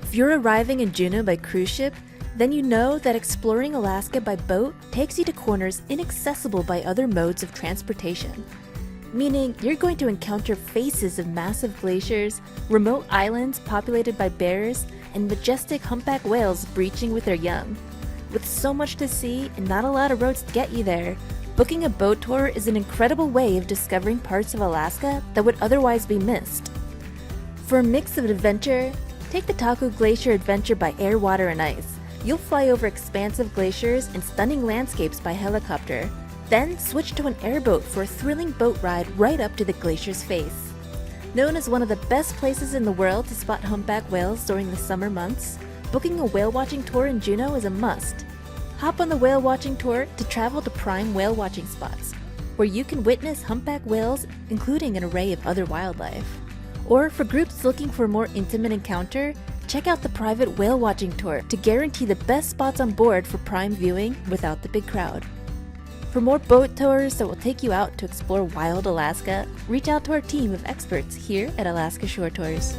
If you're arriving in Juneau by cruise ship, then you know that exploring Alaska by boat takes you to corners inaccessible by other modes of transportation. Meaning you're going to encounter faces of massive glaciers, remote islands populated by bears, and majestic humpback whales breaching with their young. With so much to see and not a lot of roads to get you there, booking a boat tour is an incredible way of discovering parts of Alaska that would otherwise be missed. For a mix of adventure, take the Taku Glacier adventure by air, water, and ice. You'll fly over expansive glaciers and stunning landscapes by helicopter, then switch to an airboat for a thrilling boat ride right up to the glacier's face. Known as one of the best places in the world to spot humpback whales during the summer months, booking a whale watching tour in Juneau is a must. Hop on the whale watching tour to travel to prime whale watching spots, where you can witness humpback whales, including an array of other wildlife. Or for groups looking for a more intimate encounter, check out the private whale watching tour to guarantee the best spots on board for prime viewing without the big crowd. For more boat tours that will take you out to explore wild Alaska, reach out to our team of experts here at Alaska Shore Tours.